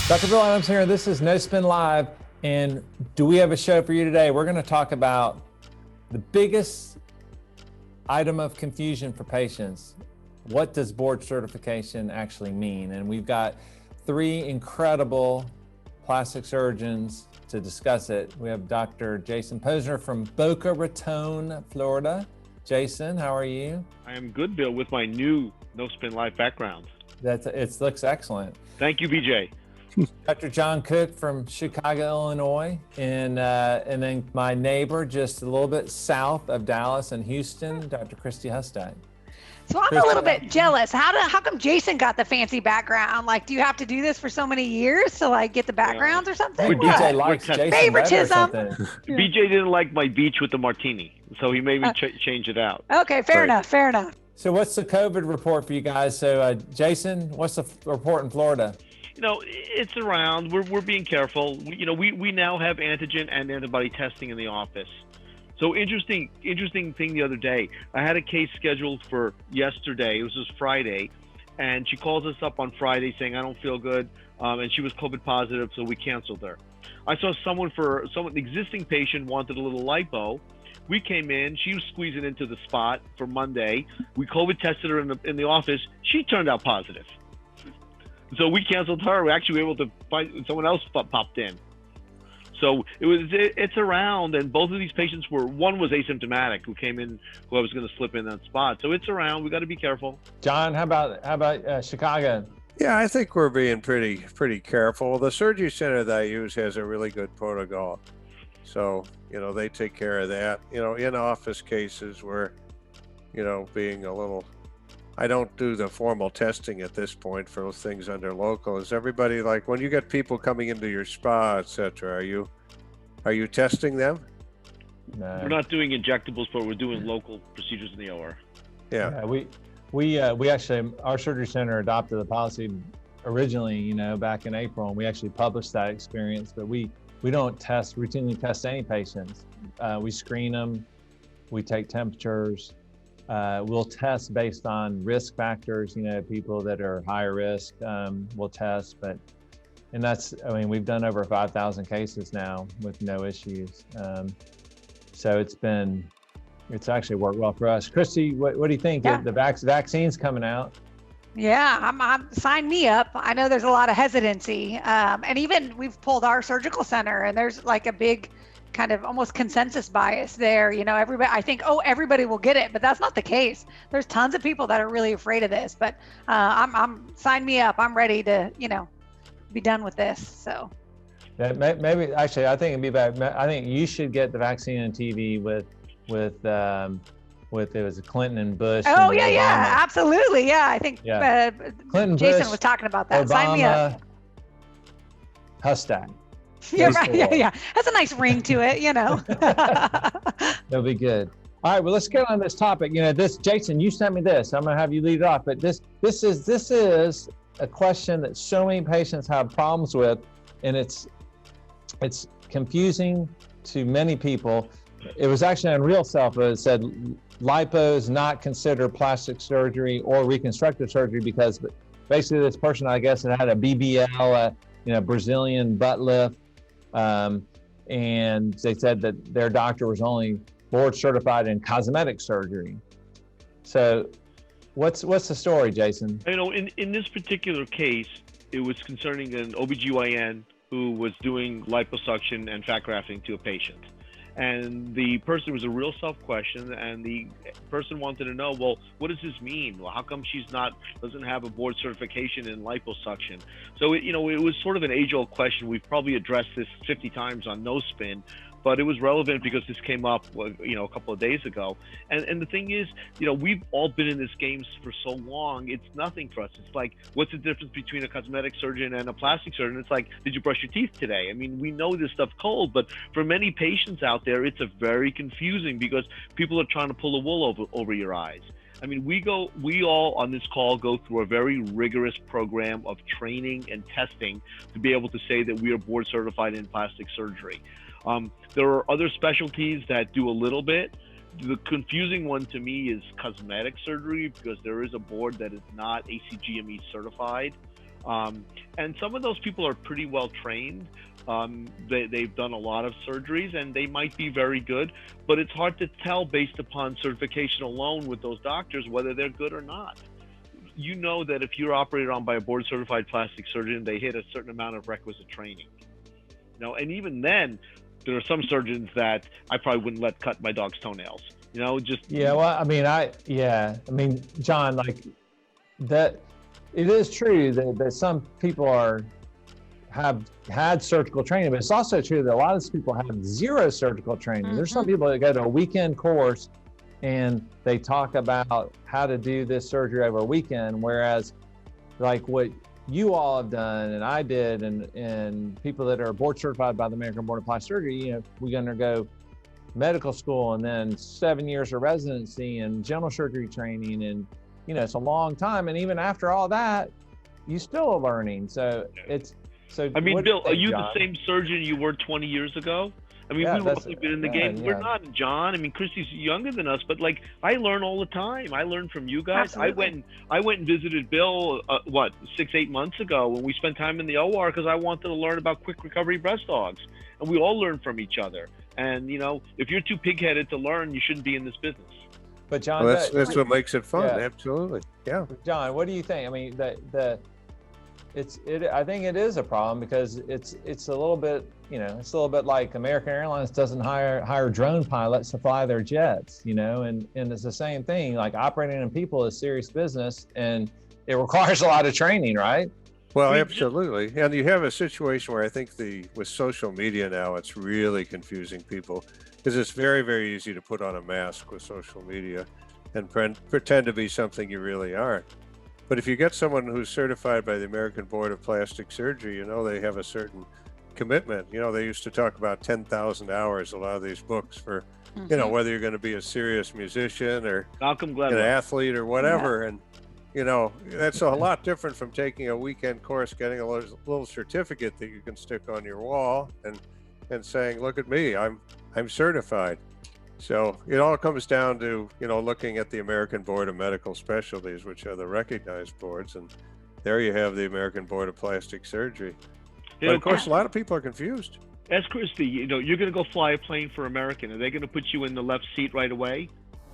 Dr. Bill Adams here. This is No Spin Live. And do we have a show for you today? We're going to talk about the biggest item of confusion for patients. What does board certification actually mean? And we've got three incredible plastic surgeons to discuss it. We have Dr. Jason Pozner from Boca Raton, Florida. Jason, how are you? I am good, Bill, with my new No Spin Live background. It looks excellent. Thank you, BJ. Dr. John Cook from Chicago, Illinois, and then my neighbor just a little bit south of Dallas and Houston, Dr. Kristi Hustak. So I'm a little bit jealous. How come Jason got the fancy background? Like, do you have to do this for so many years to like get the backgrounds or something? BJ likes Jason favoritism. BJ didn't like my beach with the martini, so he made me change it out. Okay, fair enough. So what's the COVID report for you guys? So Jason, what's the report in Florida? You know, it's around. We're being careful. We now have antigen and antibody testing in the office. So interesting thing the other day. I had a case scheduled for yesterday. It was just Friday, and she calls us up on Friday saying I don't feel good, and she was COVID positive, so we canceled her. I saw someone, existing patient wanted a little lipo. We came in. She was squeezing into the spot for Monday. We COVID tested her in the office. She turned out positive. So we canceled her. We actually were able to find someone else popped in. So it's around, and both of these patients one was asymptomatic who came in, who I was going to slip in that spot. So it's around. We got to be careful. John, how about Chicago? Yeah, I think we're being pretty careful. The surgery center that I use has a really good protocol. So, they take care of that. In office cases where, being a little, I don't do the formal testing at this point for those things under local. Is everybody like, when you get people coming into your spa, etc., are you testing them? No. We're not doing injectables, but we're doing local procedures in the OR. Yeah, we actually, our surgery center adopted the policy originally, back in April, and we actually published that experience, but we don't routinely test any patients. We screen them, we take temperatures. We'll test based on risk factors, people that are higher risk, we'll test, we've done over 5,000 cases now with no issues. So it's actually worked well for us. Kristi, what do you think? Yeah. The vaccine's coming out. Yeah, I'm sign me up. I know there's a lot of hesitancy. And even we've pulled our surgical center, and there's like a big kind of almost consensus bias there. Everybody, I think, everybody will get it, but that's not the case. There's tons of people that are really afraid of this, but I'm sign me up. I'm ready to, be done with this. So maybe actually, I think it'd be bad. I think you should get the vaccine on TV with it was Clinton and Bush. Oh, and yeah, Obama. yeah, absolutely. Yeah, I think Clinton, Jason Bush, was talking about that. Obama, Sign me up. Hustak. Yeah, right. Yeah. Has a nice ring to it, That'll be good. All right, well, let's get on this topic. Jason, you sent me this. I'm gonna have you lead it off, but this is a question that so many patients have problems with, and it's confusing to many people. It was actually on Real Self. It said lipo is not considered plastic surgery or reconstructive surgery because basically this person, I guess, had a BBL, Brazilian butt lift. And they said that their doctor was only board certified in cosmetic surgery. So what's the story, Jason? In this particular case, it was concerning an OBGYN who was doing liposuction and fat grafting to a patient. And the person was a Real Self question, and the person wanted to know, well, what does this mean? Well, how come she's doesn't have a board certification in liposuction? So, it was sort of an age-old question. We've probably addressed this 50 times on No Spin, but it was relevant because this came up, a couple of days ago. And the thing is, we've all been in this game for so long, it's nothing for us. It's like, what's the difference between a cosmetic surgeon and a plastic surgeon? It's like, did you brush your teeth today? I mean, we know this stuff cold, but for many patients out there, it's a very confusing because people are trying to pull the wool over your eyes. I mean, we all on this call go through a very rigorous program of training and testing to be able to say that we are board certified in plastic surgery. There are other specialties that do a little bit. The confusing one to me is cosmetic surgery because there is a board that is not ACGME certified. And some of those people are pretty well trained. They've done a lot of surgeries and they might be very good, but it's hard to tell based upon certification alone with those doctors whether they're good or not. You know that if you're operated on by a board certified plastic surgeon, they hit a certain amount of requisite training. And even then, there are some surgeons that I probably wouldn't let cut my dog's toenails. Yeah, well, I mean, John, like that, it is true that some people have had surgical training, but it's also true that a lot of these people have zero surgical training. Mm-hmm. There's some people that go to a weekend course and they talk about how to do this surgery over a weekend, whereas like what you all have done and I did and people that are board certified by the American Board of Plastic Surgery, we undergo medical school and then 7 years of residency and general surgery training, and it's a long time, and even after all that you still are learning. So I mean, Bill, are you the same surgeon you were 20 years ago? I mean, we've all been in the game. Yeah. We're not, John. I mean, Kristi's younger than us, but like I learn all the time. I learn from you guys. Absolutely. I went and visited Bill 6-8 months ago when we spent time in the OR because I wanted to learn about quick recovery breast dogs, and we all learn from each other. And if you're too pig-headed to learn, you shouldn't be in this business. But John, that's what makes it fun. Yeah. Absolutely, yeah. John, what do you think? I mean, I think it is a problem because it's a little bit, it's a little bit like American Airlines doesn't hire drone pilots to fly their jets, and it's the same thing. Like operating in people is serious business, and it requires a lot of training, right? Well, absolutely. And you have a situation where I think with social media now, it's really confusing people because it's very, very easy to put on a mask with social media and pretend to be something you really aren't. But if you get someone who's certified by the American Board of Plastic Surgery, they have a certain commitment. They used to talk about 10,000 hours, a lot of these books for, whether you're going to be a serious musician or an athlete or whatever. Yeah. And, that's a lot different from taking a weekend course, getting a little certificate that you can stick on your wall and saying, look at me, I'm certified. So it all comes down to, looking at the American Board of Medical Specialties, which are the recognized boards. And there you have the American Board of Plastic Surgery. But of course, a lot of people are confused. Ask Kristi, you're going to go fly a plane for American. Are they going to put you in the left seat right away?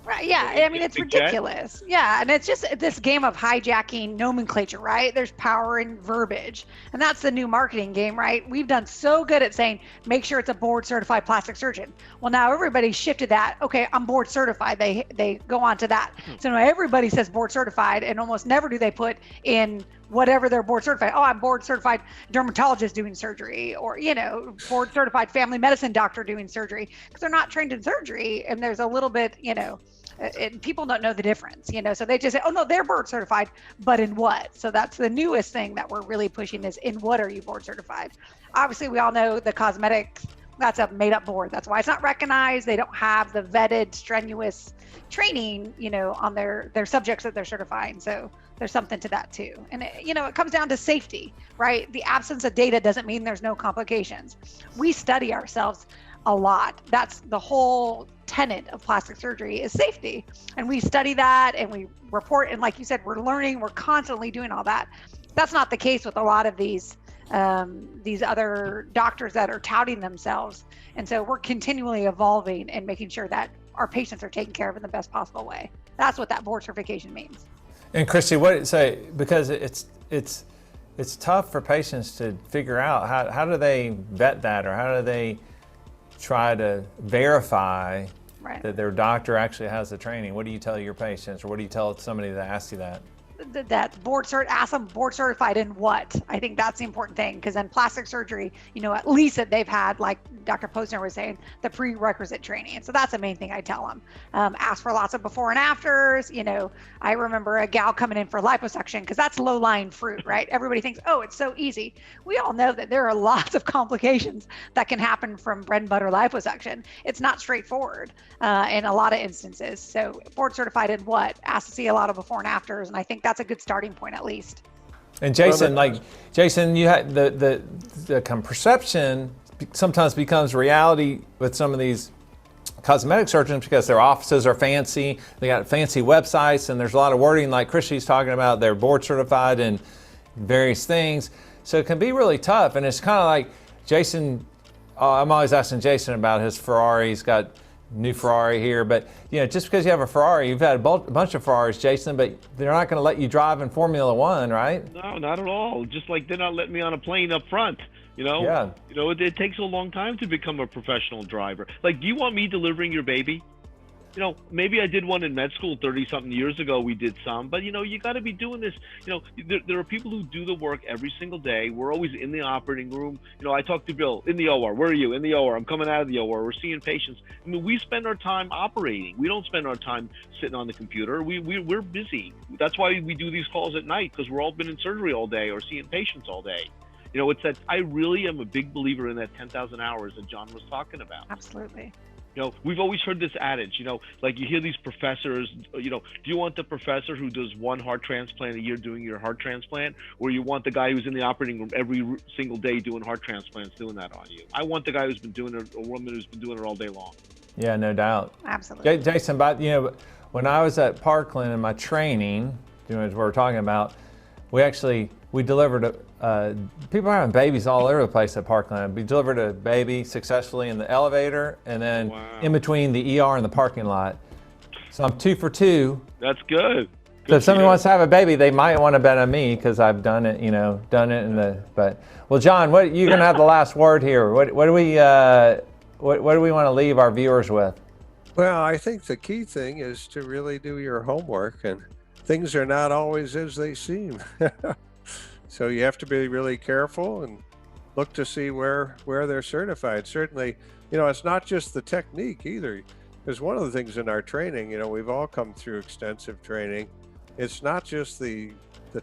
Right. Yeah. I mean, it's ridiculous. Yeah. And it's just this game of hijacking nomenclature, right? There's power in verbiage. And that's the new marketing game, right? We've done so good at saying, make sure it's a board certified plastic surgeon. Well, now everybody's shifted that. Okay, I'm board certified. They go on to that. So now everybody says board certified, and almost never do they put in whatever they're board certified. Oh, I'm board certified dermatologist doing surgery, or, board certified family medicine doctor doing surgery, because they're not trained in surgery. And there's a little bit, and people don't know the difference, so they just say, oh no, they're board certified, but in what? So that's the newest thing that we're really pushing is in what are you board certified? Obviously, we all know the cosmetics, that's a made up board. That's why it's not recognized. They don't have the vetted, strenuous training, on their subjects that they're certifying. So there's something to that too. And it comes down to safety, right? The absence of data doesn't mean there's no complications. We study ourselves a lot. That's the whole tenet of plastic surgery is safety. And we study that and we report. And like you said, we're learning, we're constantly doing all that. That's not the case with a lot of these other doctors that are touting themselves. And so we're continually evolving and making sure that our patients are taken care of in the best possible way. That's what that board certification means. And Kristi, because it's tough for patients to figure out how do they vet that, or how do they try to verify that their doctor actually has the training? What do you tell your patients, or what do you tell somebody that asks you that? That ask them board certified in what? I think that's the important thing, because in plastic surgery, at least that they've had, like Dr. Pozner was saying, the prerequisite training. And so that's the main thing I tell them. Ask for lots of before and afters. I remember a gal coming in for liposuction, because that's low-lying fruit, right? Everybody thinks, oh, it's so easy. We all know that there are lots of complications that can happen from bread and butter liposuction. It's not straightforward in a lot of instances. So board certified in what? Ask to see a lot of before and afters. And I think that's a good starting point, at least. And Jason, you had the perception sometimes becomes reality with some of these cosmetic surgeons, because their offices are fancy, they got fancy websites, and there's a lot of wording like Kristi's talking about. They're board certified in various things. So it can be really tough. And it's kind of like Jason, I'm always asking Jason about his Ferrari. He's got new Ferrari here, but just because you have a Ferrari, you've had a bunch of Ferraris, Jason, but they're not going to let you drive in Formula One, right? No, not at all. Just like they're not letting me on a plane up front. Yeah. It takes a long time to become a professional driver. Like, do you want me delivering your baby? Maybe I did one in med school 30-something years ago. We did some, but you got to be doing this. There are people who do the work every single day. We're always in the operating room. I talk to Bill in the OR. Where are you? In the OR. I'm coming out of the OR. We're seeing patients. We spend our time operating. We don't spend our time sitting on the computer. We're busy. That's why we do these calls at night, because we're all been in surgery all day or seeing patients all day. It's that I really am a big believer in that 10,000 hours that John was talking about. Absolutely. We've always heard this adage, like you hear these professors, do you want the professor who does one heart transplant a year doing your heart transplant, or you want the guy who's in the operating room every single day doing heart transplants doing that on you? I want the guy who's been doing it, a woman who's been doing it all day long. Yeah, no doubt. Absolutely. Jason, when I was at Parkland in my training, as we're talking about, we delivered people are having babies all over the place at Parkland. We delivered a baby successfully in the elevator, and then in between the ER and the parking lot. So I'm 2 for 2. That's good. So if somebody wants to have a baby, they might want to bet on me because I've done it. Well, John, you're going to have the last word here. What do we want to leave our viewers with? Well, I think the key thing is to really do your homework, and things are not always as they seem. So you have to be really careful and look to see where they're certified. Certainly, it's not just the technique either. Because one of the things in our training, we've all come through extensive training. It's not just the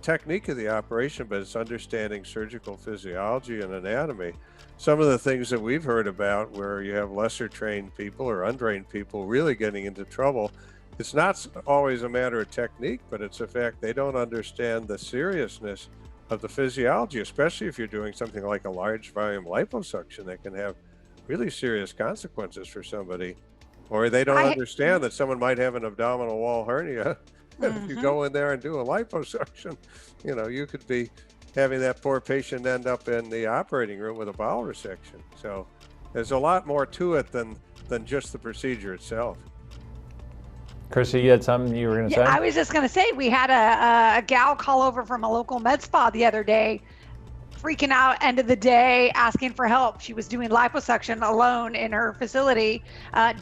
technique of the operation, but it's understanding surgical physiology and anatomy. Some of the things that we've heard about where you have lesser trained people or untrained people really getting into trouble, it's not always a matter of technique, but it's a fact they don't understand the seriousness of the physiology, especially if you're doing something like a large volume liposuction that can have really serious consequences for somebody. Or they don't understand that someone might have an abdominal wall hernia. If you go in there and do a liposuction, you could be having that poor patient end up in the operating room with a bowel resection. So there's a lot more to it than just the procedure itself. Kristi, you had something you were going to say? I was just going to say, we had a gal call over from a local med spa the other day, freaking out end of the day, asking for help. She was doing liposuction alone in her facility,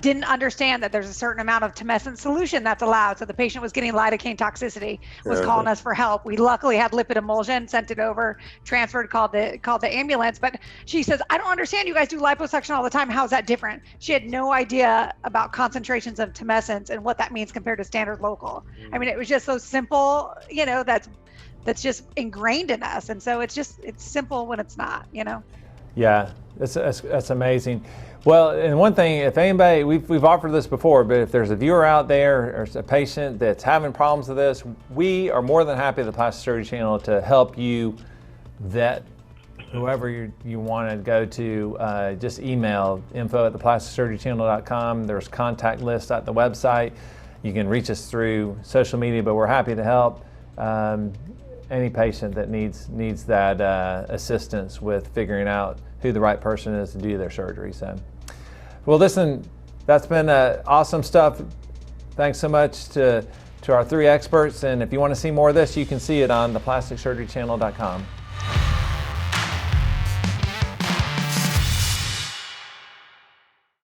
didn't understand that there's a certain amount of tumescent solution that's allowed. So the patient was getting lidocaine toxicity, was calling us for help. We luckily had lipid emulsion, sent it over, transferred, called the ambulance. But she says, I don't understand, you guys do liposuction all the time. How's that different? She had no idea about concentrations of tumescence and what that means compared to standard local. I mean, it was just so simple, that's just ingrained in us. And so it's simple when it's not, Yeah, that's amazing. Well, and one thing, if anybody, we've offered this before, but if there's a viewer out there or a patient that's having problems with this, we are more than happy at the Plastic Surgery Channel to help you vet whoever you want to go to. Just email info@theplasticsurgerychannel.com. There's contact lists at the website. You can reach us through social media, but we're happy to help any patient that needs that assistance with figuring out who the right person is to do their surgery. So, well, listen, that's been awesome stuff. Thanks so much to our 3 experts. And if you want to see more of this, you can see it on theplasticsurgerychannel.com.